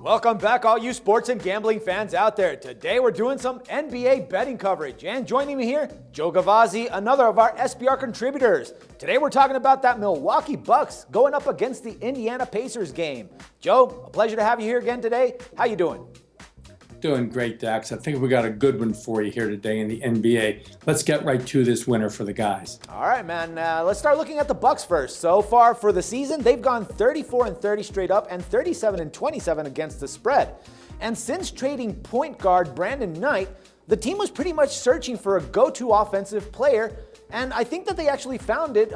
Welcome back, all you sports and gambling fans out there. Today we're doing some NBA betting coverage, and joining me here, Joe Gavazzi, another of our SBR contributors. Today we're talking about that Milwaukee Bucks going up against the Indiana Pacers game. Joe, a pleasure to have you here again today. How you doing? Doing great, Dax. I think we got a good one for you here today in the NBA. Let's get right to this winner for the guys. All right, man. Let's start looking at the Bucks first. So far for the season, they've gone 34-30 straight up and 37-27 against the spread. And since trading point guard Brandon Knight, the team was pretty much searching for a go-to offensive player. And I think that they actually found it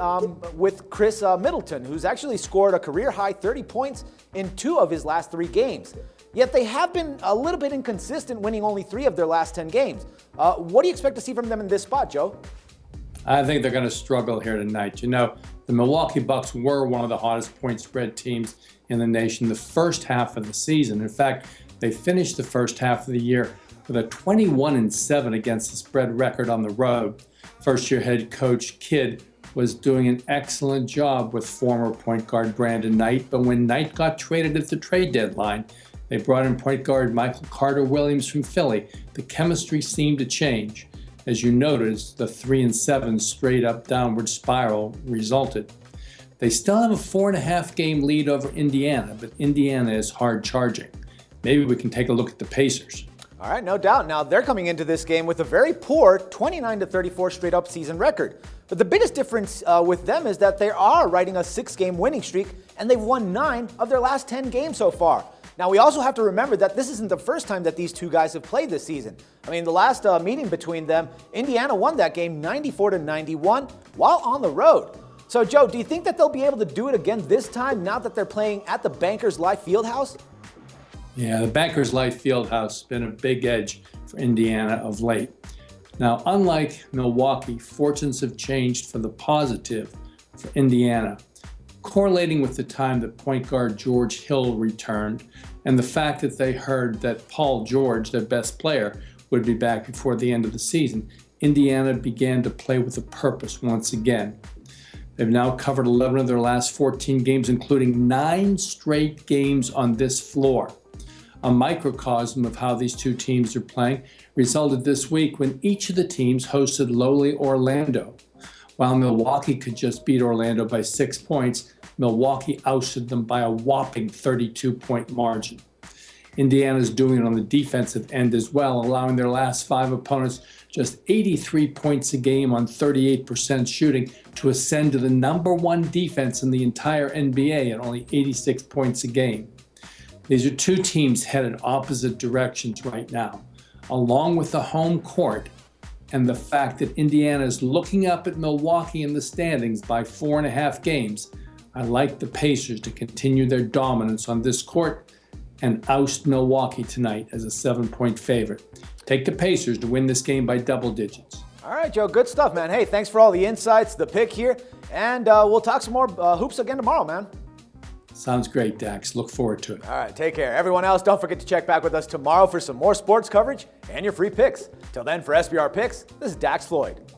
with Chris Middleton, who's actually scored a career-high 30 points in 2 of his last 3 games. Yet they have been a little bit inconsistent, winning only 3 of their last 10 games. What do you expect to see from them in this spot, Joe? I think they're going to struggle here tonight. You know, the Milwaukee Bucks were one of the hottest point spread teams in the nation the first half of the season. In fact, they finished the first half of the year with a 21-7 against the spread record on the road. First-year head coach Kidd was doing an excellent job with former point guard Brandon Knight, but when Knight got traded at the trade deadline, they brought in point guard Michael Carter-Williams from Philly. The chemistry seemed to change. As you noticed, the 3-7 straight-up downward spiral resulted. They still have a 4.5-game lead over Indiana, but Indiana is hard charging. Maybe we can take a look at the Pacers. All right, no doubt. Now, they're coming into this game with a very poor 29-34 straight-up season record. But the biggest difference with them is that they are riding a 6-game winning streak, and they've won 9 of their last 10 games so far. Now, we also have to remember that this isn't the first time that these two guys have played this season. I mean, the last meeting between them, Indiana won that game 94-91 while on the road. So, Joe, do you think that they'll be able to do it again this time now that they're playing at the Bankers Life Fieldhouse? Yeah, the Bankers Life Fieldhouse has been a big edge for Indiana of late. Now, unlike Milwaukee, fortunes have changed for the positive for Indiana, correlating with the time that point guard George Hill returned and the fact that they heard that Paul George, their best player, would be back before the end of the season. Indiana began to play with a purpose once again. They've now covered 11 of their last 14 games, including 9 straight games on this floor. A microcosm of how these two teams are playing resulted this week when each of the teams hosted lowly Orlando. While Milwaukee could just beat Orlando by 6 points, Milwaukee ousted them by a whopping 32-point margin. Indiana's doing it on the defensive end as well, allowing their last 5 opponents just 83 points a game on 38% shooting to ascend to the #1 defense in the entire NBA at only 86 points a game. These are two teams headed opposite directions right now, along with the home court and the fact that Indiana is looking up at Milwaukee in the standings by 4.5 games. I like the Pacers to continue their dominance on this court and oust Milwaukee tonight as a 7-point favorite. Take the Pacers to win this game by double digits. All right, Joe, good stuff, man. Hey, thanks for all the insights, the pick here, and we'll talk some more hoops again tomorrow, man. Sounds great, Dax. Look forward to it. All right, take care. Everyone else, don't forget to check back with us tomorrow for some more sports coverage and your free picks. Till then, for SBR Picks, this is Dax Floyd.